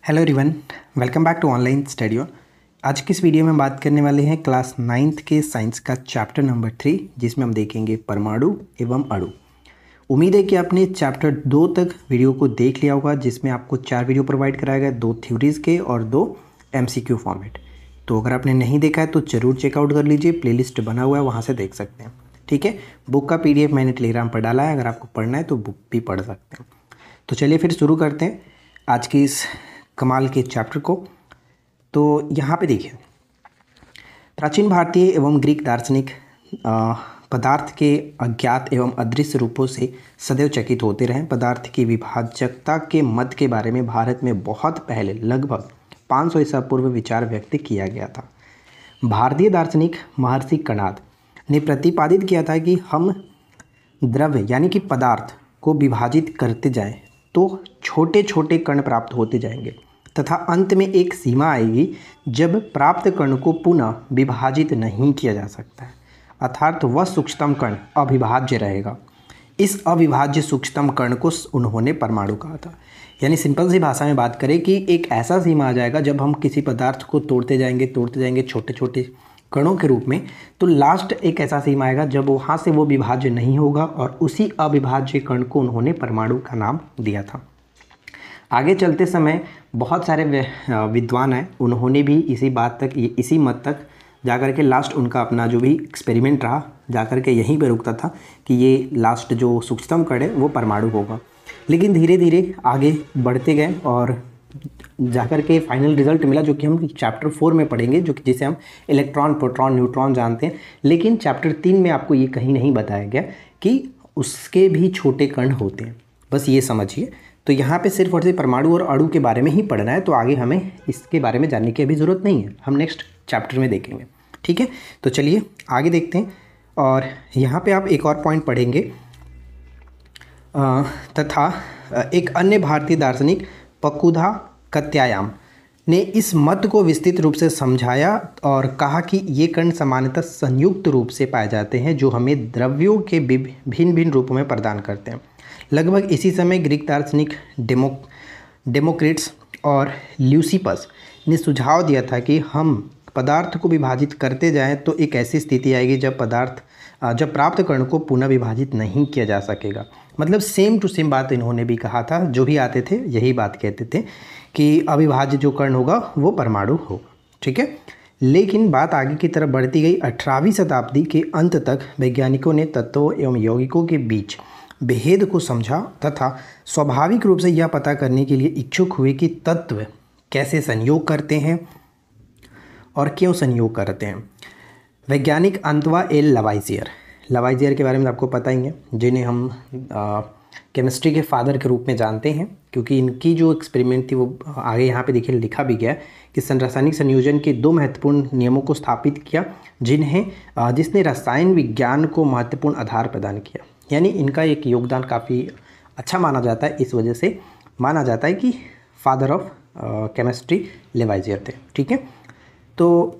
Hello everyone, welcome back to online study. आज की इस वीडियो में बात करने वाले हैं क्लास 9th के साइंस का चैप्टर नंबर 3, जिसमें हम देखेंगे परमाणु एवं अणु। उम्मीद है कि आपने चैप्टर 2 तक वीडियो को देख लिया होगा, जिसमें आपको 4 वीडियो प्रोवाइड कराया गया, 2 थ्योरीज़ के और 2 MCQ फॉर्मेट। तो अगर आपने नहीं देखा है तो ज़रूर चेकआउट कर लीजिए, प्लेलिस्ट बना हुआ है, वहाँ से देख सकते हैं। ठीक है, बुक का PDF मैंने टेलीग्राम पर डाला है, अगर आपको पढ़ना है तो बुक भी पढ़ सकते हैं। तो चलिए फिर शुरू करते हैं आज की इस कमाल के चैप्टर को। तो यहाँ पे देखिए, प्राचीन भारतीय एवं ग्रीक दार्शनिक पदार्थ के अज्ञात एवं अदृश्य रूपों से सदैव चकित होते रहे। पदार्थ की विभाजकता के मत के बारे में भारत में बहुत पहले लगभग 500 ईसा पूर्व विचार व्यक्त किया गया था। भारतीय दार्शनिक महर्षि कणाद ने प्रतिपादित किया था कि हम द्रव्य यानी कि पदार्थ को विभाजित करते जाएं तो छोटे छोटे कण प्राप्त होते जाएंगे तथा अंत में एक सीमा आएगी जब प्राप्त कण को पुनः विभाजित नहीं किया जा सकता है, अर्थात वह सूक्ष्मतम कण अविभाज्य रहेगा। इस अविभाज्य सूक्ष्मतम कण को उन्होंने परमाणु कहा था। यानी सिंपल सी भाषा में बात करें कि एक ऐसा सीमा आ जाएगा जब हम किसी पदार्थ को तोड़ते जाएंगे छोटे छोटे कणों के रूप में, तो लास्ट एक ऐसा सीमा आएगा जब वहाँ से वो विभाज्य नहीं होगा, और उसी अविभाज्य कण को उन्होंने परमाणु का नाम दिया था। आगे चलते समय बहुत सारे विद्वान हैं, उन्होंने भी इसी मत तक जाकर के लास्ट उनका अपना जो भी एक्सपेरिमेंट रहा, जाकर के यहीं पे रुकता था कि ये लास्ट जो सूक्ष्मतम कण है वो परमाणु होगा। लेकिन धीरे धीरे आगे बढ़ते गए और जाकर के फाइनल रिजल्ट मिला, जो कि हम चैप्टर 4 में पढ़ेंगे, जो कि जिसे हम इलेक्ट्रॉन, प्रोटॉन, न्यूट्रॉन जानते हैं। लेकिन चैप्टर 3 में आपको ये कहीं नहीं बताया गया कि उसके भी छोटे कण होते हैं, बस ये समझिए। तो यहाँ पे सिर्फ और सिर्फ परमाणु और अणु के बारे में ही पढ़ना है, तो आगे हमें इसके बारे में जानने की अभी ज़रूरत नहीं है, हम नेक्स्ट चैप्टर में देखेंगे। ठीक है, तो चलिए आगे देखते हैं। और यहाँ पे आप एक और पॉइंट पढ़ेंगे, तथा एक अन्य भारतीय दार्शनिक पकुधा कत्यायाम ने इस मत को विस्तृत रूप से समझाया और कहा कि ये कण सामान्यतः संयुक्त रूप से पाए जाते हैं, जो हमें द्रव्यों के भिन्न भिन्न रूपों में प्रदान करते हैं। लगभग इसी समय ग्रीक दार्शनिक डेमोक्रिटस और ल्यूसिपस ने सुझाव दिया था कि हम पदार्थ को विभाजित करते जाएं तो एक ऐसी स्थिति आएगी जब प्राप्त कण को पुनः विभाजित नहीं किया जा सकेगा। मतलब सेम टू सेम बात इन्होंने भी कहा था, जो भी आते थे यही बात कहते थे कि अविभाज्य जो कण होगा वो परमाणु होगा। ठीक है, लेकिन बात आगे की तरफ बढ़ती गई। 18वीं शताब्दी के अंत तक वैज्ञानिकों ने तत्वों एवं यौगिकों के बीच भेद को समझा तथा स्वाभाविक रूप से यह पता करने के लिए इच्छुक हुए कि तत्व कैसे संयोग करते हैं और क्यों संयोग करते हैं। वैज्ञानिक अंतवा एल लवाइजियर के बारे में आपको पता ही है, जिन्हें हम केमिस्ट्री के फादर के रूप में जानते हैं, क्योंकि इनकी जो एक्सपेरिमेंट थी वो आगे यहाँ पे देखिए लिखा भी गया है कि रासायनिक संयोजन के 2 महत्वपूर्ण नियमों को स्थापित किया, जिसने रसायन विज्ञान को महत्वपूर्ण आधार प्रदान किया। यानी इनका एक योगदान काफ़ी अच्छा माना जाता है, इस वजह से माना जाता है कि फादर ऑफ केमिस्ट्री लवाइजियर थे। ठीक है, तो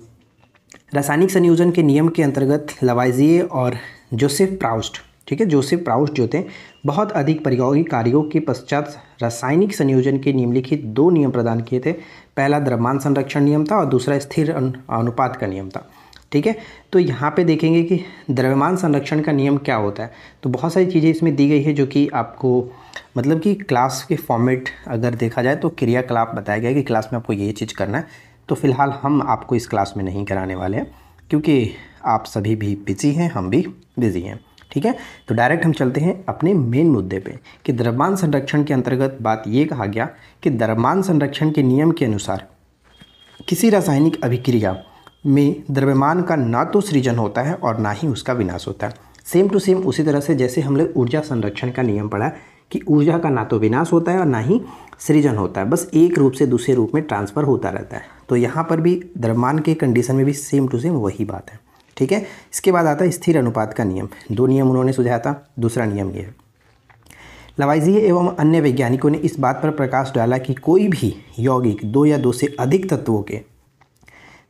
रासायनिक संयोजन के नियम के अंतर्गत लवाइजियर और जोसेफ प्राउस्ट, ठीक है, जोसेफ प्राउस्ट जो थे, बहुत अधिक प्रायोगिक कार्यों के पश्चात रासायनिक संयोजन के निम्नलिखित 2 नियम प्रदान किए थे। पहला द्रव्यमान संरक्षण नियम था और दूसरा स्थिर अनुपात का नियम था। ठीक है, तो यहाँ पे देखेंगे कि द्रव्यमान संरक्षण का नियम क्या होता है। तो बहुत सारी चीज़ें इसमें दी गई है, जो कि आपको मतलब कि क्लास के फॉर्मेट अगर देखा जाए तो क्रियाकलाप बताया गया है कि क्लास में आपको ये चीज़ करना है। तो फिलहाल हम आपको इस क्लास में नहीं कराने वाले हैं, क्योंकि आप सभी भी बिजी हैं, हम भी बिजी हैं। ठीक है, तो डायरेक्ट हम चलते हैं अपने मेन मुद्दे पे कि द्रव्यमान संरक्षण के अंतर्गत बात ये कहा गया कि द्रव्यमान संरक्षण के नियम के अनुसार किसी रासायनिक अभिक्रिया में द्रव्यमान का ना तो सृजन होता है और ना ही उसका विनाश होता है। सेम टू सेम उसी तरह से जैसे हमने ऊर्जा संरक्षण का नियम पढ़ा कि ऊर्जा का ना तो विनाश होता है और ना ही सृजन होता है, बस एक रूप से दूसरे रूप में ट्रांसफ़र होता रहता है। तो यहाँ पर भी द्रव्यमान के कंडीशन में भी सेम टू सेम वही बात है। ठीक है, इसके बाद आता है स्थिर अनुपात का नियम। 2 नियम उन्होंने सुझाया था, दूसरा नियम ये है। लवाइजियर एवं अन्य वैज्ञानिकों ने इस बात पर प्रकाश डाला कि कोई भी यौगिक 2 या 2 से अधिक तत्वों के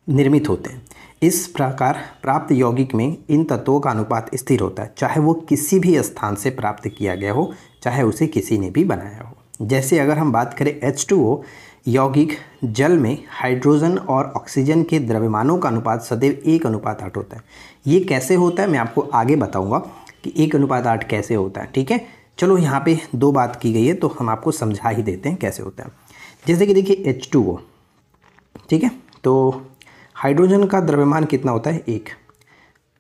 निर्मित होते हैं। इस प्रकार प्राप्त यौगिक में इन तत्वों का अनुपात स्थिर होता है, चाहे वो किसी भी स्थान से प्राप्त किया गया हो, चाहे उसे किसी ने भी बनाया हो। जैसे अगर हम बात करें H2O, यौगिक जल में हाइड्रोजन और ऑक्सीजन के द्रव्यमानों का अनुपात सदैव 1:8 होता है। ये कैसे होता है मैं आपको आगे बताऊंगा कि 1:8 कैसे होता है। ठीक है, चलो यहाँ पे दो बात की गई है तो हम आपको समझा ही देते हैं कैसे होता है। जैसे कि देखिए H2O, ठीक है, तो हाइड्रोजन का द्रव्यमान कितना होता है 1,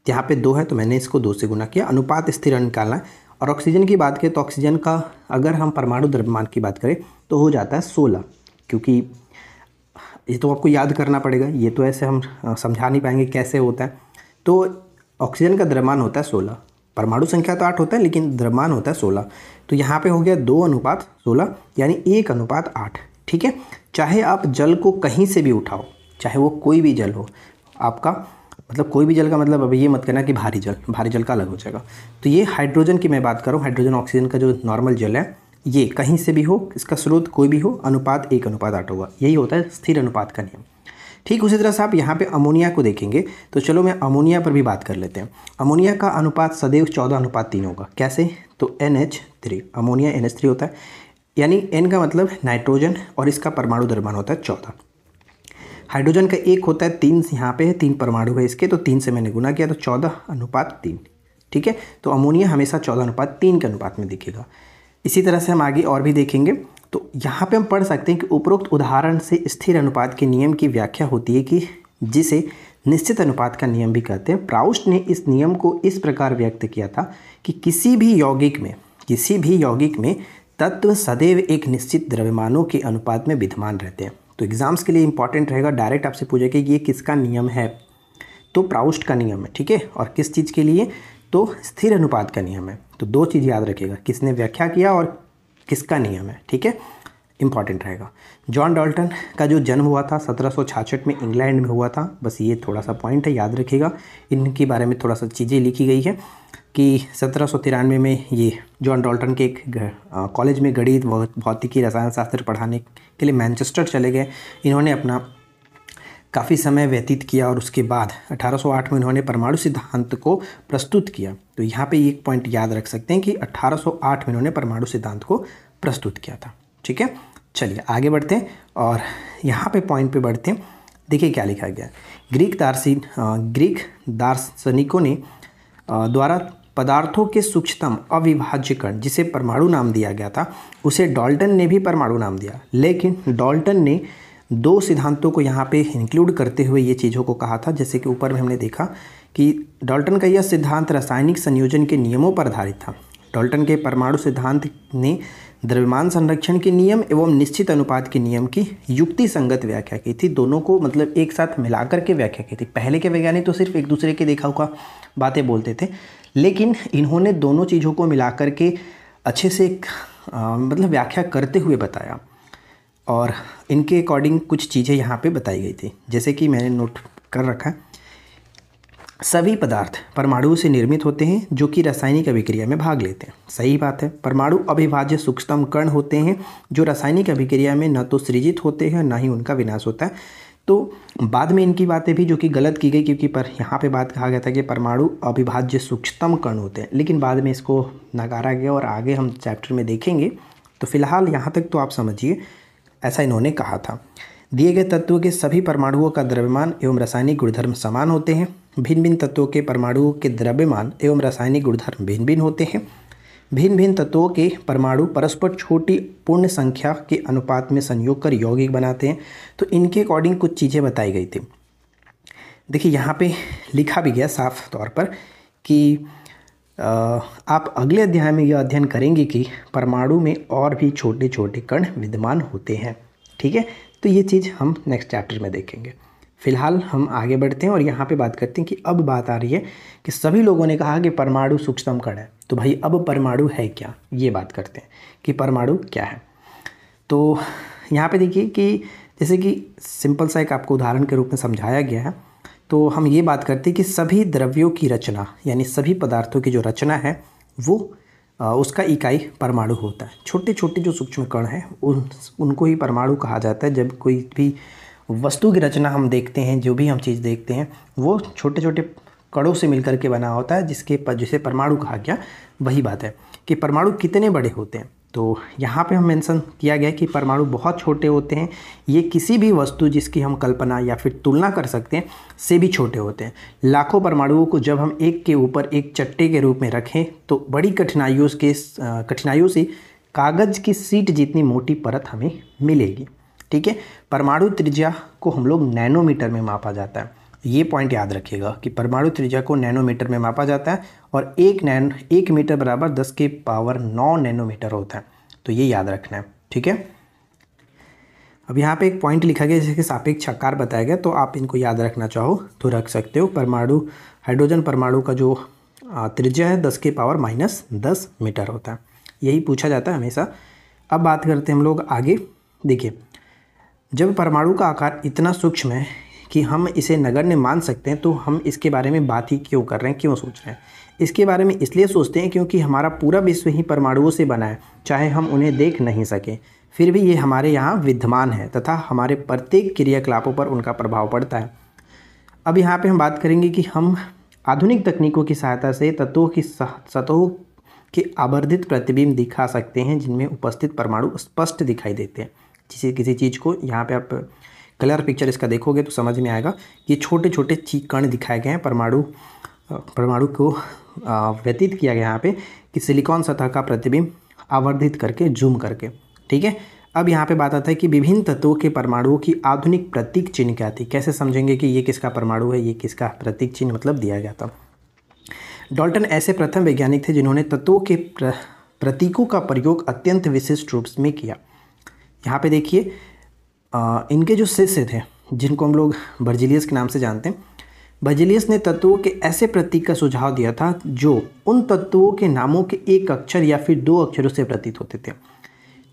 यहाँ पे 2 है तो मैंने इसको 2 से गुना किया, अनुपात स्थिर निकालना है। और ऑक्सीजन की बात करें तो ऑक्सीजन का अगर हम परमाणु द्रव्यमान की बात करें तो हो जाता है 16, क्योंकि ये तो आपको याद करना पड़ेगा, ये तो ऐसे हम समझा नहीं पाएंगे कैसे होता है। तो ऑक्सीजन का द्रव्यमान होता है 16, परमाणु संख्या तो 8 होता है लेकिन द्रव्यमान होता है 16, तो यहाँ पे हो गया 2:16 यानी 1:8। ठीक है, चाहे आप जल को कहीं से भी उठाओ, चाहे वो कोई भी जल हो आपका, मतलब कोई भी जल का मतलब अब ये मत करना कि भारी जल का अलग हो जाएगा। तो ये हाइड्रोजन की मैं बात करूँ, हाइड्रोजन ऑक्सीजन का जो नॉर्मल जल है ये कहीं से भी हो, इसका स्रोत कोई भी हो, अनुपात 1:8 होगा। यही होता है स्थिर अनुपात का नियम। ठीक उसी तरह से आप यहाँ पे अमोनिया को देखेंगे तो चलो मैं अमोनिया पर भी बात कर लेते हैं। अमोनिया का अनुपात सदैव 14:3 होगा। कैसे? तो NH3, अमोनिया NH3 होता है, यानी N का मतलब नाइट्रोजन और इसका परमाणु द्रव्यमान होता है 14। हाइड्रोजन का 1 होता है, 3 यहाँ पे है, 3 परमाणु है इसके, तो 3 से मैंने गुना किया तो 14:3। ठीक है, तो अमोनिया हमेशा 14:3 के अनुपात में दिखेगा। इसी तरह से हम आगे और भी देखेंगे तो यहाँ पे हम पढ़ सकते हैं कि उपरोक्त उदाहरण से स्थिर अनुपात के नियम की व्याख्या होती है कि जिसे निश्चित अनुपात का नियम भी कहते हैं। प्राउस्ट ने इस नियम को इस प्रकार व्यक्त किया था कि किसी भी यौगिक में तत्व सदैव एक निश्चित द्रव्यमानों के अनुपात में विद्यमान रहते हैं। तो एग्जाम्स के लिए इंपॉर्टेंट रहेगा, डायरेक्ट आपसे पूछे कि ये किसका नियम है, तो प्राउस्ट का नियम है। ठीक है, और किस चीज़ के लिए, तो स्थिर अनुपात का नियम है। तो दो चीज़ याद रखिएगा, किसने व्याख्या किया और किसका नियम है। ठीक है, इंपॉर्टेंट रहेगा। जॉन डाल्टन का जो जन्म हुआ था 1766 में इंग्लैंड में हुआ था, बस ये थोड़ा सा पॉइंट है, याद रखिएगा। इनके बारे में थोड़ा सा चीज़ें लिखी गई है कि 1793 में ये जॉन डाल्टन के एक कॉलेज में गणित, भौतिकी, रसायन शास्त्र पढ़ाने के लिए मैनचेस्टर चले गए। इन्होंने अपना काफ़ी समय व्यतीत किया और उसके बाद 1808 में इन्होंने परमाणु सिद्धांत को प्रस्तुत किया। तो यहाँ पे एक पॉइंट याद रख सकते हैं कि 1808 में इन्होंने परमाणु सिद्धांत को प्रस्तुत किया था। ठीक है, चलिए आगे बढ़ते हैं और यहाँ पे पॉइंट पे बढ़ते हैं। देखिए क्या लिखा गया। ग्रीक दार्शनिकों ने द्वारा पदार्थों के सूक्ष्मतम अविभाज्य कण, जिसे परमाणु नाम दिया गया था, उसे डाल्टन ने भी परमाणु नाम दिया। लेकिन डाल्टन ने दो सिद्धांतों को यहाँ पे इंक्लूड करते हुए ये चीज़ों को कहा था, जैसे कि ऊपर में हमने देखा कि डाल्टन का यह सिद्धांत रासायनिक संयोजन के नियमों पर आधारित था। डाल्टन के परमाणु सिद्धांत ने द्रव्यमान संरक्षण के नियम एवं निश्चित अनुपात के नियम की युक्ति संगत व्याख्या की थी। दोनों को मतलब एक साथ मिलाकर के व्याख्या की थी। पहले के वैज्ञानिक तो सिर्फ एक दूसरे के देखा हुआ बातें बोलते थे, लेकिन इन्होंने दोनों चीज़ों को मिलाकर के अच्छे से मतलब व्याख्या करते हुए बताया और इनके अकॉर्डिंग कुछ चीज़ें यहाँ पे बताई गई थी, जैसे कि मैंने नोट कर रखा है। सभी पदार्थ परमाणुओं से निर्मित होते हैं जो कि रासायनिक अभिक्रिया में भाग लेते हैं। सही बात है। परमाणु अविभाज्य सूक्ष्मतम कण होते हैं जो रासायनिक अभिक्रिया में न तो सृजित होते हैं न ही उनका विनाश होता है। तो बाद में इनकी बातें भी जो कि गलत की गई, क्योंकि पर यहाँ पे बात कहा गया था कि परमाणु अविभाज्य सूक्ष्मतम कण होते हैं, लेकिन बाद में इसको नकारा गया और आगे हम चैप्टर में देखेंगे। तो फिलहाल यहाँ तक तो आप समझिए, ऐसा इन्होंने कहा था। दिए गए तत्व के सभी परमाणुओं का द्रव्यमान एवं रासायनिक गुणधर्म समान होते हैं। भिन्न भिन्न तत्वों के परमाणुओं के द्रव्यमान एवं रासायनिक गुणधर्म भिन्न भिन्न होते हैं। भिन्न भिन्न तत्वों के परमाणु परस्पर छोटी पूर्ण संख्या के अनुपात में संयोग कर यौगिक बनाते हैं। तो इनके अकॉर्डिंग कुछ चीज़ें बताई गई थी। देखिए यहाँ पे लिखा भी गया साफ तौर पर कि आप अगले अध्याय में यह अध्ययन करेंगे कि परमाणु में और भी छोटे छोटे कण विद्यमान होते हैं। ठीक है, तो ये चीज़ हम नेक्स्ट चैप्टर में देखेंगे। फिलहाल हम आगे बढ़ते हैं और यहाँ पे बात करते हैं कि अब बात आ रही है कि सभी लोगों ने कहा कि परमाणु सूक्ष्मतम कण है, तो भाई अब परमाणु है क्या, ये बात करते हैं कि परमाणु क्या है। तो यहाँ पे देखिए कि जैसे कि सिंपल सा एक आपको उदाहरण के रूप में समझाया गया है, तो हम ये बात करते हैं कि सभी द्रव्यों की रचना, यानी सभी पदार्थों की जो रचना है वो उसका इकाई परमाणु होता है। छोटे छोटे जो सूक्ष्म कण हैं उनको ही परमाणु कहा जाता है। जब कोई भी वस्तु की रचना हम देखते हैं, जो भी हम चीज़ देखते हैं, वो छोटे छोटे कणों से मिलकर के बना होता है, जिसे परमाणु कहा गया। वही बात है कि परमाणु कितने बड़े होते हैं, तो यहाँ पे हम मेंशन किया गया कि परमाणु बहुत छोटे होते हैं, ये किसी भी वस्तु जिसकी हम कल्पना या फिर तुलना कर सकते हैं से भी छोटे होते हैं। लाखों परमाणुओं को जब हम एक के ऊपर एक चट्टे के रूप में रखें तो बड़ी कठिनाइयों से कागज़ की सीट जितनी मोटी परत हमें मिलेगी। ठीक है, परमाणु त्रिज्या को हम लोग नैनोमीटर में मापा जाता है। ये पॉइंट याद रखिएगा कि परमाणु त्रिज्या को नैनोमीटर में मापा जाता है और एक मीटर बराबर 10⁹ नैनोमीटर होता है। तो ये याद रखना है। ठीक है, अब यहाँ पे एक पॉइंट लिखा गया जिसके सापेक्ष आकार बताया गया, तो आप इनको याद रखना चाहो तो रख सकते हो। हाइड्रोजन परमाणु का जो त्रिज्या है 10⁻⁻10 मीटर होता है। यही पूछा जाता है हमेशा। अब बात करते हैं हम लोग आगे। देखिए, जब परमाणु का आकार इतना सूक्ष्म है कि हम इसे नगण्य मान सकते हैं, तो हम इसके बारे में बात ही क्यों कर रहे हैं, क्यों सोच रहे हैं? इसके बारे में इसलिए सोचते हैं क्योंकि हमारा पूरा विश्व ही परमाणुओं से बना है। चाहे हम उन्हें देख नहीं सकें, फिर भी ये हमारे यहाँ विद्यमान है तथा हमारे प्रत्येक क्रियाकलापों पर उनका प्रभाव पड़ता है। अब यहाँ पे हम बात करेंगे कि हम आधुनिक तकनीकों की सहायता से तत्वों की सतहों के आवर्धित प्रतिबिंब दिखा सकते हैं, जिनमें उपस्थित परमाणु स्पष्ट दिखाई देते हैं। किसी चीज़ को यहाँ पे आप कलर पिक्चर इसका देखोगे तो समझ में आएगा। ये छोटे छोटे कण दिखाए गए हैं, परमाणु को व्यतीत किया गया यहाँ पे कि सिलिकॉन सतह का प्रतिबिंब आवर्धित करके जूम करके। ठीक है, अब यहाँ पे बात आता है कि विभिन्न तत्वों के परमाणुओं की आधुनिक प्रतीक चिन्ह क्या थी। कैसे समझेंगे कि ये किसका परमाणु है, ये किसका प्रतीक चिन्ह मतलब दिया गया था। डाल्टन ऐसे प्रथम वैज्ञानिक थे जिन्होंने तत्वों के प्रतीकों का प्रयोग अत्यंत विशिष्ट रूप में किया। यहाँ पे देखिए, इनके जो शिष्य थे जिनको हम लोग बर्जीलियस के नाम से जानते हैं, बर्जीलियस ने तत्वों के ऐसे प्रतीक का सुझाव दिया था जो उन तत्वों के नामों के एक अक्षर या फिर दो अक्षरों से प्रतीत होते थे।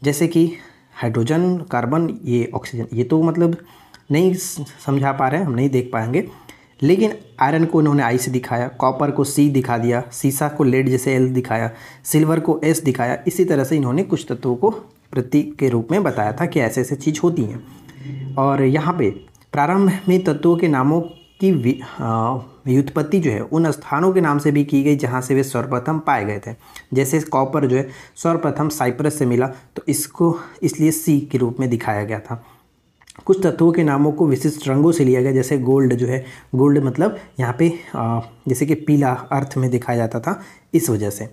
जैसे कि हाइड्रोजन, कार्बन, ये ऑक्सीजन, ये तो मतलब नहीं समझा पा रहे हैं, हम नहीं देख पाएंगे। लेकिन आयरन को उन्होंने आई से दिखाया, कॉपर को सी दिखा दिया, सीसा को लेड जैसे एल दिखाया, सिल्वर को एस दिखाया। इसी तरह से इन्होंने कुछ तत्वों को प्रतीक के रूप में बताया था कि ऐसे ऐसे चीज़ होती हैं। और यहाँ पे प्रारंभ में तत्वों के नामों की व्युत्पत्ति जो है उन स्थानों के नाम से भी की गई जहाँ से वे सर्वप्रथम पाए गए थे। जैसे कॉपर जो है सर्वप्रथम साइप्रस से मिला, तो इसको इसलिए सी के रूप में दिखाया गया था। कुछ तत्वों के नामों को विशिष्ट रंगों से लिया गया, जैसे गोल्ड जो है, गोल्ड मतलब यहाँ पे जैसे कि पीला अर्थ में दिखाया जाता था, इस वजह से।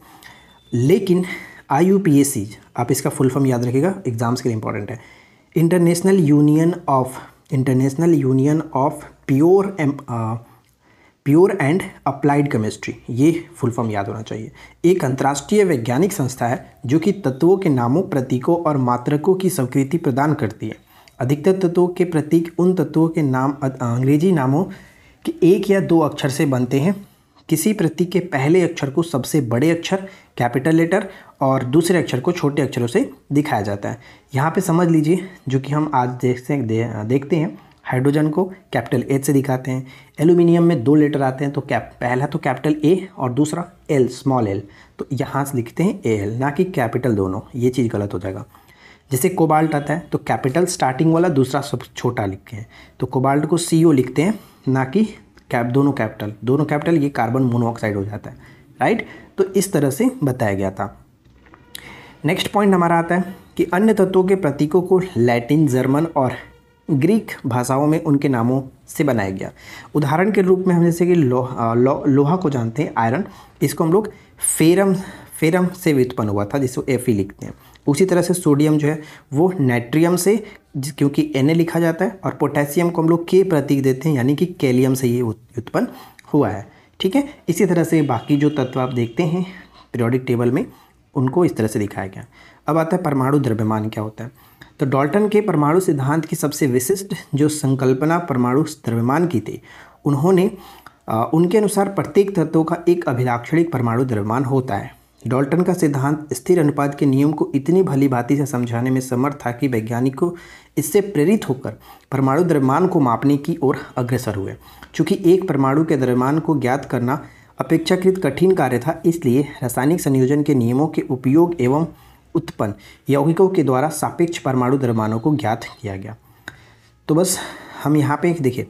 लेकिन IUPAC, आप इसका फुल फॉर्म याद रखिएगा, एग्जाम्स के लिए इंपॉर्टेंट है। International union of pure and applied chemistry, ये फुल फॉर्म याद होना चाहिए। एक अंतर्राष्ट्रीय वैज्ञानिक संस्था है जो कि तत्वों के नामों, प्रतीकों और मात्रकों की स्वीकृति प्रदान करती है। अधिकतर तत्वों के प्रतीक उन तत्वों के नाम अंग्रेजी नामों के एक या दो अक्षर से बनते हैं। किसी प्रतीक के पहले अक्षर को सबसे बड़े अक्षर कैपिटल लेटर और दूसरे अक्षर को छोटे अक्षरों से दिखाया जाता है। यहाँ पे समझ लीजिए, जो कि हम आज देखते हैं, हाइड्रोजन को कैपिटल H से दिखाते हैं। एल्यूमिनियम में दो लेटर आते हैं, तो पहला तो कैपिटल A और दूसरा L, स्मॉल l, तो यहाँ से लिखते हैं AL, ना कि कैपिटल दोनों। ये चीज़ गलत हो जाएगा। जैसे कोबाल्ट आता है तो कैपिटल स्टार्टिंग वाला, दूसरा सब छोटा लिखते हैं, तो कोबाल्ट को CO लिखते हैं, ना कि दोनों कैपिटल, ये कार्बन मोनोऑक्साइड हो जाता है। राइट, तो इस तरह से बताया गया था। नेक्स्ट पॉइंट हमारा आता है कि अन्य तत्वों के प्रतीकों को लैटिन, जर्मन और ग्रीक भाषाओं में उनके नामों से बनाया गया। उदाहरण के रूप में हम जैसे कि लोहा को जानते हैं, आयरन, इसको हम लोग फेरम से व्युत्पन्न हुआ था, जिसको Fe लिखते हैं। उसी तरह से सोडियम जो है वो नाइट्रियम से, क्योंकि Na लिखा जाता है, और पोटेशियम को हम लोग K प्रतीक देते हैं, यानी कि कैलियम से ये व्युत्पन्न हुआ है। ठीक है, इसी तरह से बाकी जो तत्व आप देखते हैं पीरियोडिक टेबल में, उनको इस तरह से दिखाया गया। अब आता है परमाणु द्रव्यमान क्या होता है। तो डाल्टन के परमाणु सिद्धांत की सबसे विशिष्ट जो संकल्पना परमाणु द्रव्यमान की थी, उनके अनुसार प्रत्येक तत्व का एक अभिलाक्षणिक परमाणु द्रव्यमान होता है। डाल्टन का सिद्धांत स्थिर अनुपात के नियम को इतनी भली भांति से समझाने में समर्थ था कि वैज्ञानिक को इससे प्रेरित होकर परमाणु द्रव्यमान को मापने की ओर अग्रसर हुए। चूँकि एक परमाणु के द्रव्यमान को ज्ञात करना अपेक्षाकृत कठिन कार्य था, इसलिए रासायनिक संयोजन के नियमों के उपयोग एवं उत्पन्न यौगिकों के द्वारा सापेक्ष परमाणु द्रव्यमानों को ज्ञात किया गया। तो बस हम यहाँ पे देखिए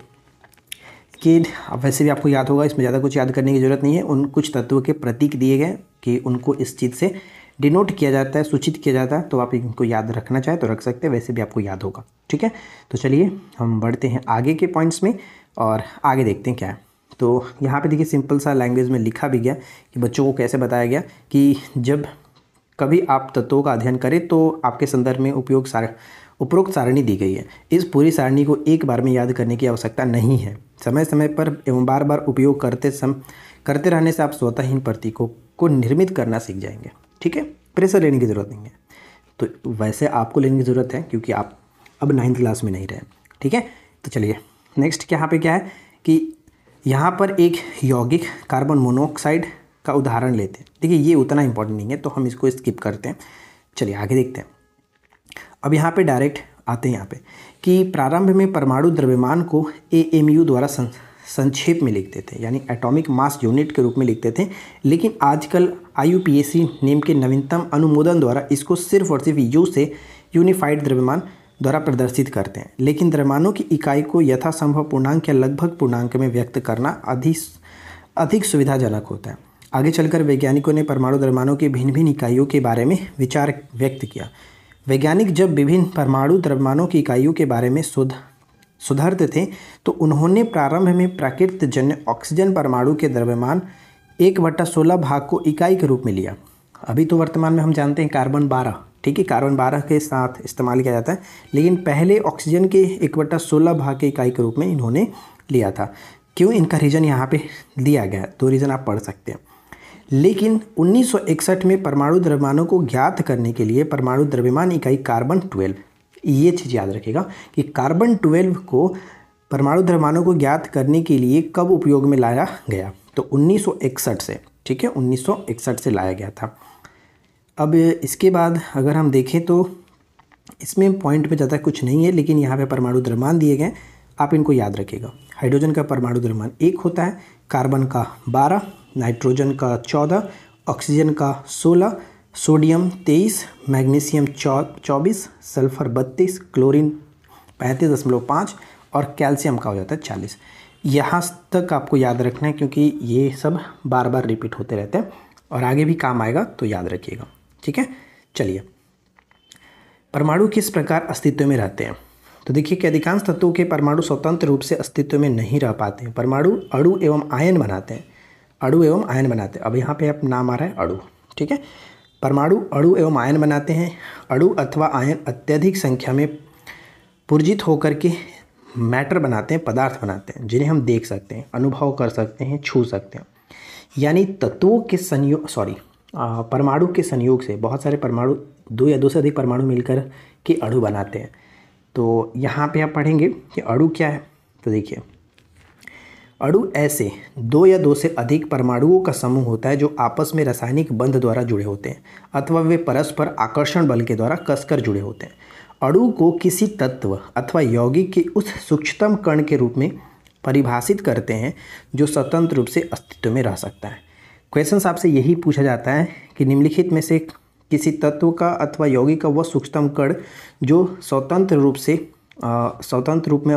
कि वैसे भी आपको याद होगा, इसमें ज़्यादा कुछ याद करने की ज़रूरत नहीं है। उन कुछ तत्वों के प्रतीक दिए गए कि उनको इस चीज़ से डिनोट किया जाता है, सूचित किया जाता है, तो आप इनको याद रखना चाहे तो रख सकते हैं, वैसे भी आपको याद होगा। ठीक है, तो चलिए हम बढ़ते हैं आगे के पॉइंट्स में और आगे देखते हैं क्या है। तो यहाँ पे देखिए सिंपल सा लैंग्वेज में लिखा भी गया कि बच्चों को कैसे बताया गया कि जब कभी आप तत्वों का अध्ययन करें तो आपके संदर्भ में उपरोक्त सारणी दी गई है। इस पूरी सारणी को एक बार में याद करने की आवश्यकता नहीं है। समय समय पर एवं बार बार उपयोग करते रहने से आप स्वतः इन प्रतीकों को निर्मित करना सीख जाएंगे। ठीक है, प्रेशर लेने की ज़रूरत नहीं है। तो वैसे आपको लेने की ज़रूरत है क्योंकि आप अब 9th क्लास में नहीं रहे। ठीक है, तो चलिए नेक्स्ट यहाँ पे क्या है कि यहाँ पर एक यौगिक कार्बन मोनोऑक्साइड का उदाहरण लेते हैं। देखिए ये उतना इंपॉर्टेंट नहीं है तो हम इसको स्किप करते हैं। चलिए आगे देखते हैं। अब यहाँ पे डायरेक्ट आते हैं यहाँ पे कि प्रारंभ में परमाणु द्रव्यमान को AMU द्वारा संक्षेप में लिखते थे, यानी एटॉमिक मास यूनिट के रूप में लिखते थे। लेकिन आजकल IUPAC नेम के नवीनतम अनुमोदन द्वारा इसको सिर्फ और सिर्फ U से यूनिफाइड द्रव्यमान द्वारा प्रदर्शित करते हैं। लेकिन द्रव्यमानों की इकाई को यथासंभव पूर्णांक या लगभग पूर्णांक में व्यक्त करना अधिक सुविधाजनक होता है। आगे चलकर वैज्ञानिकों ने परमाणु द्रव्यमानों की भिन्न भिन्न इकाइयों के बारे में विचार व्यक्त किया। वैज्ञानिक जब विभिन्न परमाणु द्रव्यमानों की इकाइयों के बारे में सुधारते थे तो उन्होंने प्रारंभ में प्राकृतजन्य ऑक्सीजन परमाणु के द्रव्यमान 1/16 भाग को इकाई के रूप में लिया। अभी तो वर्तमान में हम जानते हैं कार्बन 12, ठीक है, कार्बन 12 के साथ इस्तेमाल किया जाता है, लेकिन पहले ऑक्सीजन के 1/16 भाग के इकाई के रूप में इन्होंने लिया था। क्यों, इनका रीज़न यहाँ पे दिया गया है, 2 रीज़न आप पढ़ सकते हैं। लेकिन 1961 में परमाणु द्रव्यमानों को ज्ञात करने के लिए परमाणु द्रव्यमान इकाई कार्बन 12, ये चीज़ याद रखिएगा कि कार्बन 12 को परमाणु द्रव्यमानों को ज्ञात करने के लिए कब उपयोग में लाया गया, तो 1961 से। ठीक है, 1961 से लाया गया था। अब इसके बाद अगर हम देखें तो इसमें पॉइंट पे ज़्यादा कुछ नहीं है, लेकिन यहाँ पे परमाणु द्रव्यमान दिए गए, आप इनको याद रखिएगा। हाइड्रोजन का परमाणु द्रव्यमान 1 होता है, कार्बन का 12, नाइट्रोजन का 14, ऑक्सीजन का 16, सोडियम 23, मैग्नीशियम 24, सल्फर 32, क्लोरीन 35.5 और कैल्शियम का हो जाता है 40। यहाँ तक आपको याद रखना है क्योंकि ये सब बार बार रिपीट होते रहते हैं और आगे भी काम आएगा, तो याद रखिएगा। ठीक है, चलिए परमाणु किस प्रकार अस्तित्व में रहते हैं। तो देखिए कि अधिकांश तत्वों के परमाणु स्वतंत्र रूप से अस्तित्व में नहीं रह पाते हैं। परमाणु अणु एवं आयन बनाते हैं, अणु एवं आयन बनाते हैं। अब यहाँ पे आप नाम आ रहा है अणु। ठीक है, परमाणु अणु एवं आयन बनाते हैं। अणु अथवा आयन अत्यधिक संख्या में पूर्जित होकर के मैटर बनाते हैं, पदार्थ बनाते हैं, जिन्हें हम देख सकते हैं, अनुभव कर सकते हैं, छू सकते हैं। यानी तत्वों के परमाणु के संयोग से बहुत सारे परमाणु, 2 या 2 से अधिक परमाणु मिलकर के अणु बनाते हैं। तो यहाँ पे आप पढ़ेंगे कि अणु क्या है। तो देखिए अणु ऐसे 2 या 2 से अधिक परमाणुओं का समूह होता है जो आपस में रासायनिक बंध द्वारा जुड़े होते हैं अथवा वे परस्पर आकर्षण बल के द्वारा कसकर जुड़े होते हैं। अणु को किसी तत्व अथवा यौगिक के उस सूक्ष्मतम कण के रूप में परिभाषित करते हैं जो स्वतंत्र रूप से अस्तित्व में रह सकता है। क्वेश्चन आपसे यही पूछा जाता है कि निम्नलिखित में से किसी तत्व का अथवा यौगिक का वह सूक्ष्मतम कण जो स्वतंत्र रूप में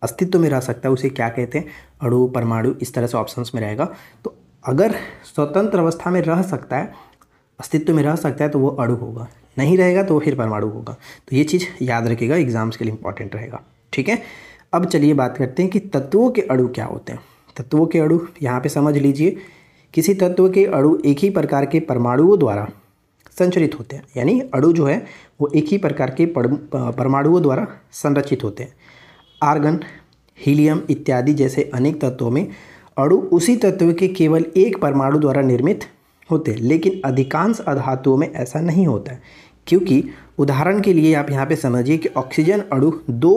अस्तित्व में रह सकता है, उसे क्या कहते हैं, अणु, परमाणु, इस तरह से ऑप्शंस में रहेगा। तो अगर स्वतंत्र अवस्था में रह सकता है, अस्तित्व में रह सकता है, तो वो अणु होगा, नहीं रहेगा तो फिर परमाणु होगा। तो ये चीज़ याद रखिएगा, एग्जाम्स के लिए इंपॉर्टेंट रहेगा। ठीक है, अब चलिए बात करते हैं कि तत्वों के अणु क्या होते हैं। तत्वों के अणु यहाँ पे समझ लीजिए, किसी तत्व के अणु एक ही प्रकार के परमाणुओं द्वारा संरचित होते हैं, यानी अणु जो है वो एक ही प्रकार के परमाणुओं द्वारा संरचित होते हैं। आर्गन, हीलियम इत्यादि जैसे अनेक तत्वों में अणु उसी तत्व के केवल एक परमाणु द्वारा निर्मित होते हैं, लेकिन अधिकांश अधातुओं में ऐसा नहीं होता है। क्योंकि उदाहरण के लिए आप यहाँ पे समझिए कि ऑक्सीजन अणु 2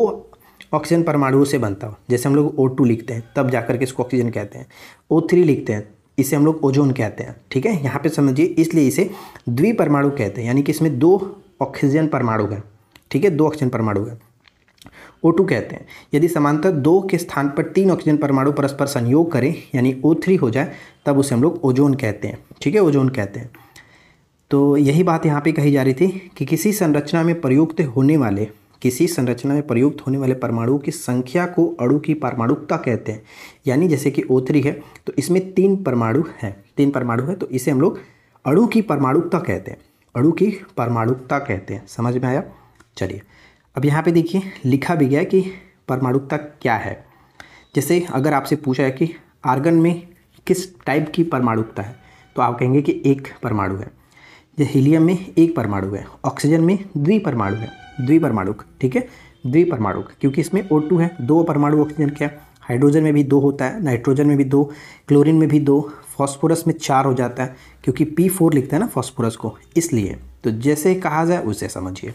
ऑक्सीजन परमाणुओं से बनता हो। जैसे हम लोग O2 लिखते हैं तब जाकर के इसको ऑक्सीजन कहते हैं, O3 लिखते हैं इसे हम लोग ओजोन कहते हैं। ठीक है, यहाँ पे समझिए, इसलिए इसे द्विपरमाणु कहते हैं, यानी कि इसमें 2 ऑक्सीजन परमाणु हैं। ठीक है, 2 ऑक्सीजन परमाणु हैं, O2 कहते हैं। यदि समांतर 2 के स्थान पर 3 ऑक्सीजन परमाणु परस्पर संयोग करें यानी O3 हो जाए, तब उसे हम लोग ओजोन कहते हैं। ठीक है, ओजोन कहते हैं। तो यही बात यहाँ पे कही जा रही थी कि किसी संरचना में प्रयुक्त होने वाले परमाणुओं की संख्या को अणु की परमाणुकता कहते हैं। यानी जैसे कि O3 है तो इसमें 3 परमाणु हैं, तो इसे हम लोग अणु की परमाणुकता कहते हैं, अणु की परमाणुकता कहते हैं। समझ में आया? चलिए अब यहाँ पे देखिए लिखा भी गया है कि परमाणुकता क्या है। जैसे अगर आपसे पूछा है कि आर्गन में किस टाइप की परमाणुकता है, तो आप कहेंगे कि एक परमाणु है। जैसे हीलियम में एक परमाणु है, ऑक्सीजन में द्विपरमाणु है, द्विपरमाणुक, ठीक है, द्विपरमाणुक, क्योंकि इसमें O2 है, दो परमाणु ऑक्सीजन के। हाइड्रोजन में भी दो होता है, नाइट्रोजन में भी दो, क्लोरीन में भी दो, फॉस्फोरस में 4 हो जाता है, क्योंकि P4 लिखते हैं ना फॉस्फोरस को, इसलिए। तो जैसे कहा जाए उसे समझिए।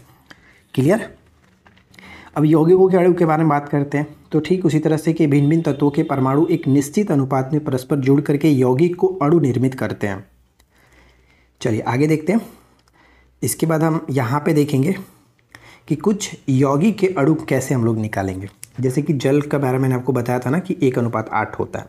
क्लियर? अब यौगिकों के अणु के बारे में बात करते हैं, तो ठीक उसी तरह से कि भिन्न भिन्न तत्वों के परमाणु एक निश्चित अनुपात में परस्पर जुड़ करके यौगिक को अणु निर्मित करते हैं। चलिए आगे देखते हैं। इसके बाद हम यहाँ पे देखेंगे कि कुछ यौगिक के अणु कैसे हम लोग निकालेंगे। जैसे कि जल का बारे में मैंने आपको बताया था ना कि 1:8 होता है,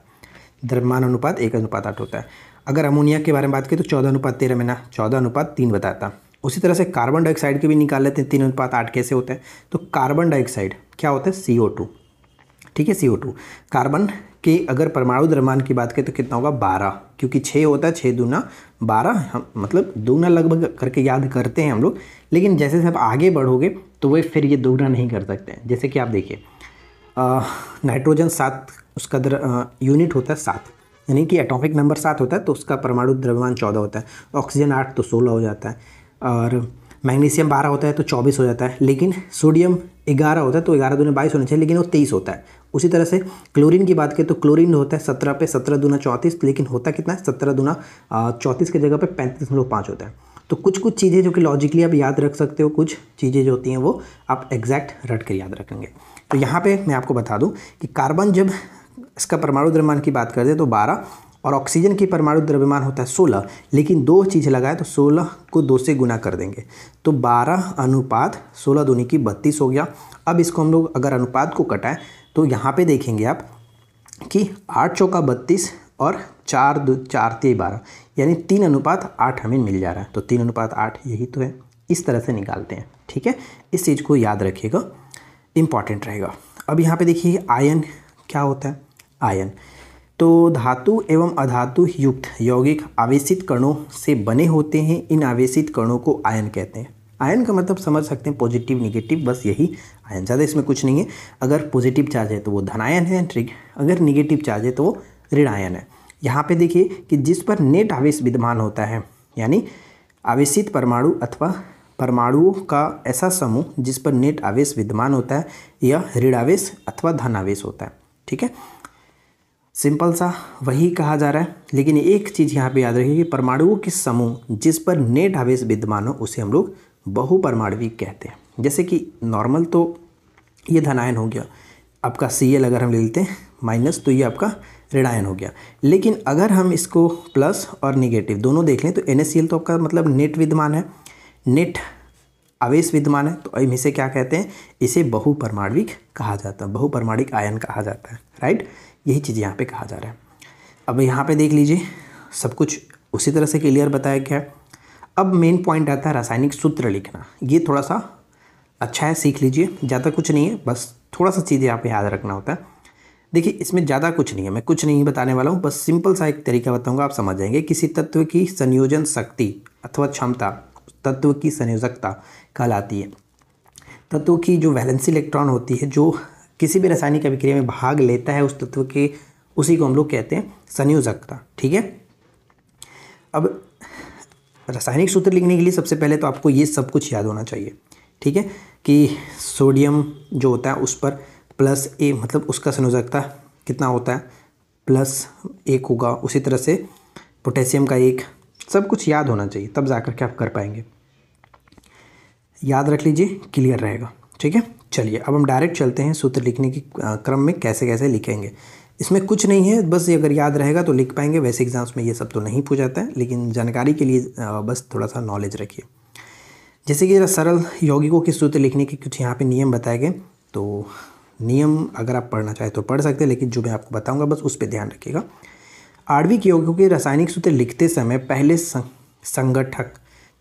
द्रव्यमान अनुपात 1:8 होता है। अगर अमोनिया के बारे में बात करें तो 14:13 में ना 14:3 बताता। उसी तरह से कार्बन डाइऑक्साइड के भी निकाल लेते हैं, 3:8 कैसे होता है। तो कार्बन डाइऑक्साइड क्या होता है? CO2, ठीक है, CO2। कार्बन के अगर परमाणु द्रव्यमान की बात करें तो कितना होगा? 12, क्योंकि 6 होता है, 6 दूना 12, हम मतलब दूना लगभग करके याद करते हैं हम लोग, लेकिन जैसे जैसे आप आगे बढ़ोगे तो वे फिर ये दूना नहीं कर सकते हैं। जैसे कि आप देखिए नाइट्रोजन 7, उसका यूनिट होता है 7, यानी कि एटॉमिक नंबर 7 होता है, तो उसका परमाणु द्रव्यमान 14 होता है। ऑक्सीजन 8 तो 16 हो जाता है, और मैग्नीशियम 12 होता है तो 24 हो जाता है। लेकिन सोडियम 11 होता है तो 11 दूना 22 होना चाहिए, लेकिन वो 23 होता है। उसी तरह से क्लोरीन की बात करें तो क्लोरीन होता है 17 पे 17 दूना 34, लेकिन होता कितना है? 17 दूना 34 की जगह पे 35.5 होता है। तो कुछ कुछ चीज़ें जो कि लॉजिकली आप याद रख सकते हो, कुछ चीज़ें जो होती हैं वो आप एग्जैक्ट रट कर याद रखेंगे। तो यहाँ पे मैं आपको बता दूँ कि कार्बन जब इसका परमाणु द्रव्यमान की बात करते हैं तो 12, और ऑक्सीजन की परमाणु द्रव्यमान होता है 16, लेकिन दो चीज़ लगाए तो 16 को 2 से गुना कर देंगे, तो 12:16 दूनी की 32 हो गया। अब इसको हम लोग अगर अनुपात को कटाएं तो यहाँ पे देखेंगे आप कि 8 चौका 32 और 4 12, यानी 3:8 हमें मिल जा रहा है। तो 3:8 यही तो है, इस तरह से निकालते हैं, ठीक है। इस चीज़ को याद रखिएगा, इम्पॉर्टेंट रहेगा। अब यहाँ पे देखिए आयन क्या होता है? आयन तो धातु एवं अधातु युक्त यौगिक आवेशित कणों से बने होते हैं। इन आवेशित कणों को आयन कहते हैं। आयन का मतलब समझ सकते हैं पॉजिटिव निगेटिव, बस यही आयन, ज़्यादा इसमें कुछ नहीं है। अगर पॉजिटिव चार्ज है तो वो धनायन है, अगर निगेटिव चार्ज है तो वो ऋण आयन है। यहाँ पे देखिए कि जिस पर नेट आवेश विद्यमान होता है, यानी आवेशित परमाणु अथवा परमाणुओं का ऐसा समूह जिस पर नेट आवेश विद्यमान होता है, यह ऋण आवेश अथवा धन आवेश होता है, ठीक है। सिंपल सा वही कहा जा रहा है, लेकिन एक चीज़ यहाँ पे याद रखिए कि परमाणुओं के समूह जिस पर नेट आवेश विद्यमान हो उसे हम लोग बहुपरमाणविक कहते हैं। जैसे कि नॉर्मल तो ये धनायन हो गया, आपका Cl अगर हम ले लेते हैं माइनस तो ये आपका ऋणायन हो गया। लेकिन अगर हम इसको प्लस और निगेटिव दोनों देख लें तो NaCl तो आपका मतलब नेट विद्यमान है, नेट आवेश विद्यमान है, तो इसे क्या कहते हैं? इसे बहुपरमाणविक कहा जाता है, बहुपरमाणविक आयन कहा जाता है, राइट। यही चीज़ यहाँ पे कहा जा रहा है। अब यहाँ पे देख लीजिए सब कुछ उसी तरह से क्लियर बताया गया है। अब मेन पॉइंट आता है रासायनिक सूत्र लिखना। ये थोड़ा सा अच्छा है, सीख लीजिए, ज़्यादा कुछ नहीं है, बस थोड़ा सा चीज़ें यहाँ पे याद रखना होता है। देखिए इसमें ज़्यादा कुछ नहीं है, मैं कुछ नहीं बताने वाला हूँ, बस सिंपल सा एक तरीका बताऊँगा, आप समझ जाएंगे। किसी तत्व की संयोजन शक्ति अथवा क्षमता तत्व की संयोजकता कहलाती है। तत्व की जो वैलेंसी इलेक्ट्रॉन होती है, जो किसी भी रासायनिक अभिक्रिया में भाग लेता है उस तत्व के, उसी को हम लोग कहते हैं संयोजकता, ठीक है। अब रासायनिक सूत्र लिखने के लिए सबसे पहले तो आपको ये सब कुछ याद होना चाहिए, ठीक है, कि सोडियम जो होता है उस पर +A मतलब उसका संयोजकता कितना होता है? +1 होगा। उसी तरह से पोटेशियम का 1, सब कुछ याद होना चाहिए, तब जाकर के आप कर पाएंगे। याद रख लीजिए, क्लियर रहेगा, ठीक है। चलिए अब हम डायरेक्ट चलते हैं सूत्र लिखने के क्रम में कैसे कैसे लिखेंगे। इसमें कुछ नहीं है, बस ये अगर याद रहेगा तो लिख पाएंगे। वैसे एग्जाम्स में ये सब तो नहीं पूछ जाता है, लेकिन जानकारी के लिए बस थोड़ा सा नॉलेज रखिए। जैसे कि सरल यौगिकों के सूत्र लिखने के कुछ यहाँ पे नियम बताए गए, तो नियम अगर आप पढ़ना चाहें तो पढ़ सकते हैं, लेकिन जो मैं आपको बताऊँगा बस उस पर ध्यान रखिएगा। आणविक यौगिकों के रासायनिक सूत्र लिखते समय पहले संगठक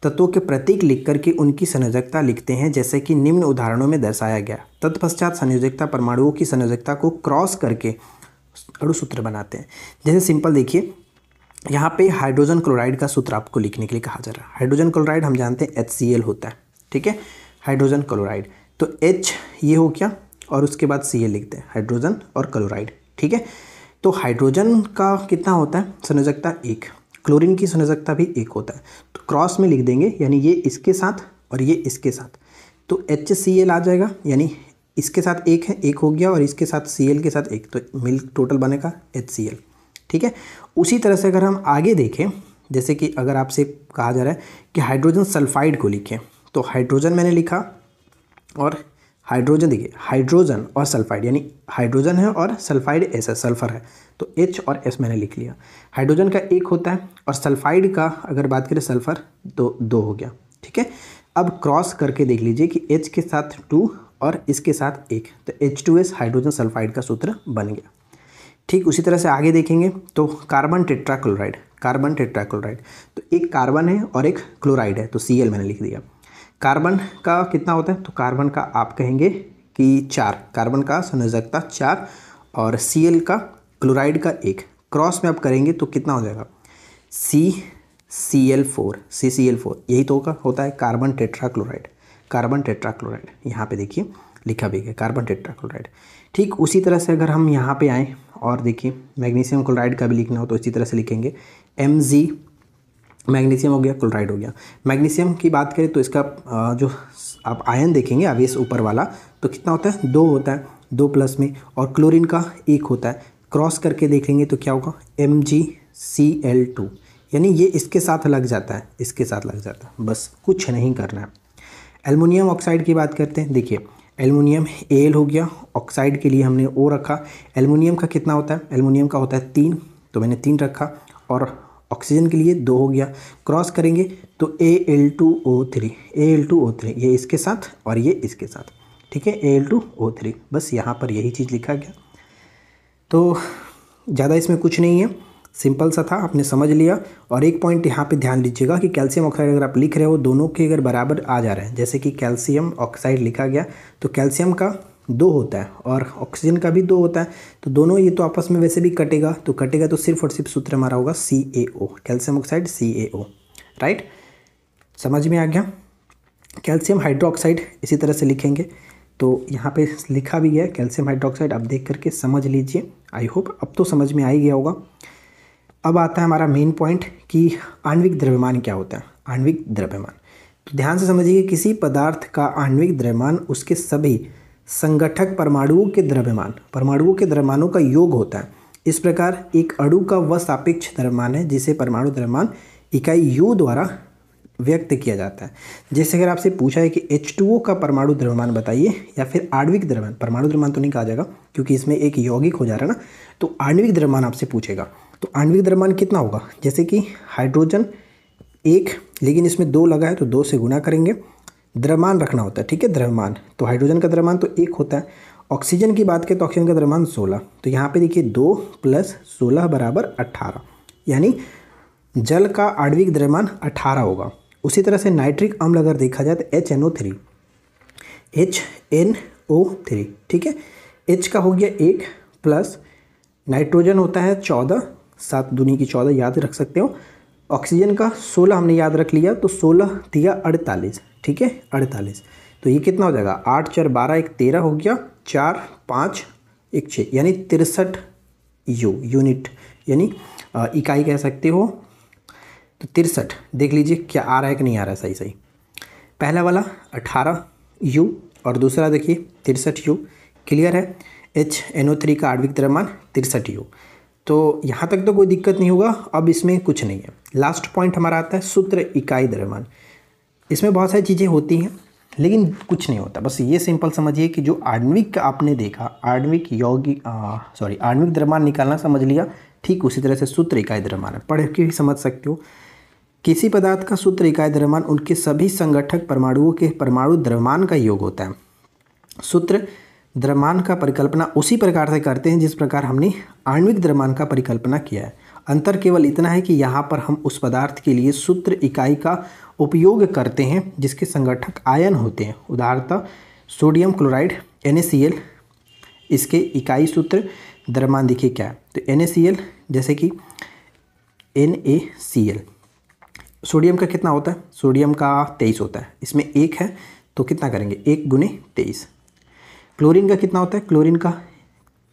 तत्वों के प्रतीक लिख करके उनकी संयोजकता लिखते हैं, जैसे कि निम्न उदाहरणों में दर्शाया गया। तत्पश्चात संयोजकता परमाणुओं की संयोजकता को क्रॉस करके अणु सूत्र बनाते हैं। जैसे सिंपल देखिए यहाँ पे हाइड्रोजन क्लोराइड का सूत्र आपको लिखने के लिए कहा जा रहा है। हाइड्रोजन क्लोराइड हम जानते हैं HCl होता है, ठीक है, हाइड्रोजन क्लोराइड। तो H ये हो गया और उसके बाद Cl लिखते हैं, हाइड्रोजन और क्लोराइड, ठीक है। तो हाइड्रोजन का कितना होता है संयोजकता 1, क्लोरीन की संयोजकता भी 1 होता है। तो क्रॉस में लिख देंगे, यानी ये इसके साथ और ये इसके साथ, तो HCl आ जाएगा, यानी इसके साथ 1 है, 1 हो गया, और इसके साथ Cl के साथ 1, तो मिल टोटल बनेगा HCl, ठीक है। उसी तरह से अगर हम आगे देखें, जैसे कि अगर आपसे कहा जा रहा है कि हाइड्रोजन सल्फाइड को लिखें, तो हाइड्रोजन मैंने लिखा और हाइड्रोजन, देखिए हाइड्रोजन और सल्फाइड, यानी हाइड्रोजन है और सल्फाइड ऐसा सल्फर है, तो H और S मैंने लिख लिया। हाइड्रोजन का 1 होता है और सल्फाइड का अगर बात करें सल्फर तो 2 हो गया, ठीक है। अब क्रॉस करके देख लीजिए कि H के साथ 2 और इसके साथ 1, तो H2S हाइड्रोजन सल्फाइड का सूत्र बन गया। ठीक उसी तरह से आगे देखेंगे तो कार्बन टेट्राक्लोराइड, कार्बन टेट्राक्लोराइड, तो एक कार्बन है और एक क्लोराइड है, तो Cl मैंने लिख दिया। कार्बन का कितना होता है, तो कार्बन का आप कहेंगे कि 4, कार्बन का संयोजकता 4 और Cl का, क्लोराइड का 1, क्रॉस में आप करेंगे तो कितना हो जाएगा CCl4, CCl4, यही तो होता है कार्बन टेट्राक्लोराइड, कार्बन टेट्राक्लोराइड। यहाँ पे देखिए लिखा भी है कार्बन टेट्राक्लोराइड। ठीक उसी तरह से अगर हम यहाँ पे आएँ और देखिए मैग्नीशियम क्लोराइड का भी लिखना हो तो इसी तरह से लिखेंगे Mg, मैग्नीशियम हो गया, क्लोराइड हो गया। मैग्नीशियम की बात करें तो इसका जो आप आयन देखेंगे आवेश ऊपर वाला, तो कितना होता है 2 होता है, 2 प्लस में, और क्लोरीन का 1 होता है। क्रॉस करके देखेंगे तो क्या होगा MgCl2, यानी ये इसके साथ लग जाता है, इसके साथ लग जाता है, बस कुछ नहीं करना है। एल्युमिनियम ऑक्साइड की बात करते हैं, देखिए एल्युमिनियम Al हो गया, ऑक्साइड के लिए हमने O रखा। एल्युमिनियम का कितना होता है, एल्युमिनियम का होता है 3, तो मैंने 3 रखा, और ऑक्सीजन के लिए 2 हो गया। क्रॉस करेंगे तो Al2O3, Al2O3, ये इसके साथ और ये इसके साथ, ठीक है, Al2O3, बस यहाँ पर यही चीज़ लिखा गया। तो ज़्यादा इसमें कुछ नहीं है, सिंपल सा था, आपने समझ लिया। और एक पॉइंट यहाँ पे ध्यान दीजिएगा कि कैल्शियम ऑक्साइड अगर आप लिख रहे हो दोनों के अगर बराबर आ जा रहे हैं, जैसे कि कैल्शियम ऑक्साइड लिखा गया तो कैल्शियम का 2 होता है और ऑक्सीजन का भी 2 होता है, तो दोनों ये तो आपस में वैसे भी कटेगा, तो कटेगा तो सिर्फ और सिर्फ सूत्र हमारा होगा CaO, calcium oxide CaO, right, समझ में आ गया। कैल्शियम हाइड्रोक्साइड इसी तरह से लिखेंगे, तो यहाँ पे लिखा भी है कैल्शियम हाइड्रोक्साइड, आप देख करके समझ लीजिए। आई होप अब तो समझ में आ ही गया होगा। अब आता है हमारा मेन पॉइंट कि आणविक द्रव्यमान क्या होता है। आणविक द्रव्यमान, तो ध्यान से समझिए, किसी पदार्थ का आणविक द्रव्यमान उसके सभी संगठक परमाणुओं के द्रव्यमानों का योग होता है। इस प्रकार एक अणु का वह सापेक्ष द्रव्यमान है जिसे परमाणु द्रव्यमान इकाई U द्वारा व्यक्त किया जाता है। जैसे अगर आपसे पूछा है कि H2O का परमाणु द्रव्यमान बताइए या फिर आणविक द्रव्यमान, परमाणु द्रव्यमान तो नहीं कहा जाएगा क्योंकि इसमें एक यौगिक हो जा रहा है ना, तो आणविक द्रव्यमान आपसे पूछेगा, तो आणविक द्रव्यमान कितना होगा, जैसे कि हाइड्रोजन 1, लेकिन इसमें 2 लगा है तो 2 से गुणा करेंगे, द्रव्यमान रखना होता है, ठीक है, द्रव्यमान, तो हाइड्रोजन का द्रव्यमान तो 1 होता है। ऑक्सीजन की बात करें तो ऑक्सीजन का द्रव्यमान 16, तो यहाँ पे देखिए 2 + 16 = 18, यानी जल का आणविक द्रव्यमान 18 होगा। उसी तरह से नाइट्रिक अम्ल अगर देखा जाए तो HNO3, ठीक है, H का हो गया 1 प्लस नाइट्रोजन होता है 14, 7 दूनी की 14 याद रख सकते हो। ऑक्सीजन का 16 हमने याद रख लिया, तो 16 दिया 48, ठीक है, 48, तो ये कितना हो जाएगा 8 × 4 = 12, 1 13 हो गया, 4 5 1 6, यानी 63 यूनिट, यानी इकाई कह सकते हो। तो 63 देख लीजिए क्या आ रहा है कि नहीं आ रहा है, सही सही। पहला वाला 18 U और दूसरा देखिए 63 U, क्लियर है। HNO3 का आणविक द्रव्यमान 63 U, तो यहाँ तक तो कोई दिक्कत नहीं होगा। अब इसमें कुछ नहीं है, लास्ट पॉइंट हमारा आता है सूत्र इकाई द्रव्यमान। इसमें बहुत सारी चीज़ें होती हैं लेकिन कुछ नहीं होता, बस ये सिंपल समझिए कि जो आणविक आपने देखा, आणविक द्रव्यमान निकालना समझ लिया, ठीक उसी तरह से सूत्र इकाई द्रव्यमान है, पढ़ के भी समझ सकते हो। किसी पदार्थ का सूत्र इकाई द्रव्यमान उनके सभी संगठक परमाणुओं के परमाणु द्रव्यमान का योग होता है। सूत्र द्रव्यमान का परिकल्पना उसी प्रकार से करते हैं जिस प्रकार हमने आणविक द्रव्यमान का परिकल्पना किया है। अंतर केवल इतना है कि यहाँ पर हम उस पदार्थ के लिए सूत्र इकाई का उपयोग करते हैं जिसके संगठक आयन होते हैं। उदाहरणतः सोडियम क्लोराइड NaCl, इसके इकाई सूत्र द्रव्यमान देखिए क्या है, तो NaCl जैसे कि NaCl। सोडियम का कितना होता है? सोडियम का 23 होता है, इसमें 1 है तो कितना करेंगे 1 × 23। क्लोरीन का कितना होता है? क्लोरीन का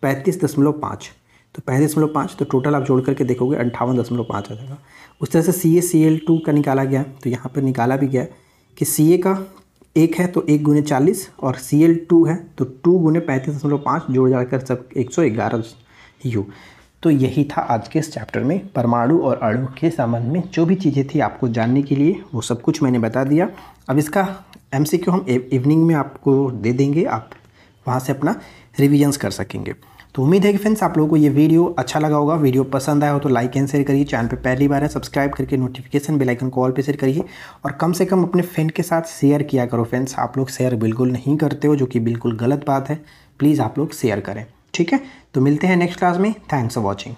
35.5, तो 35.5 तो टोटल आप जोड़ करके देखोगे 58.5 आ जाएगा। उस तरह से CaCl2 का निकाला गया, तो यहाँ पर निकाला भी गया कि Ca का 1 है तो 1 × 40 और Cl2 है तो 2 × 35.5 जोड़ जाकर सब 111 U। तो यही था आज के इस चैप्टर में परमाणु और अणु के संबंध में जो भी चीज़ें थी आपको जानने के लिए वो सब कुछ मैंने बता दिया। अब इसका MCQ हम इवनिंग में आपको दे देंगे, आप वहाँ से अपना रिविजन्स कर सकेंगे। तो उम्मीद है कि फ्रेंड्स आप लोगों को ये वीडियो अच्छा लगा होगा। वीडियो पसंद आया हो तो लाइक एंड शेयर करिए। चैनल पे पहली बार है सब्सक्राइब करके नोटिफिकेशन बेल आइकन को ऑल पे शेयर करिए और कम से कम अपने फ्रेंड के साथ शेयर किया करो। फ्रेंड्स आप लोग शेयर बिल्कुल नहीं करते हो, जो कि बिल्कुल गलत बात है। प्लीज़ आप लोग शेयर करें, ठीक है। तो मिलते हैं नेक्स्ट क्लास में। Thanks for watching.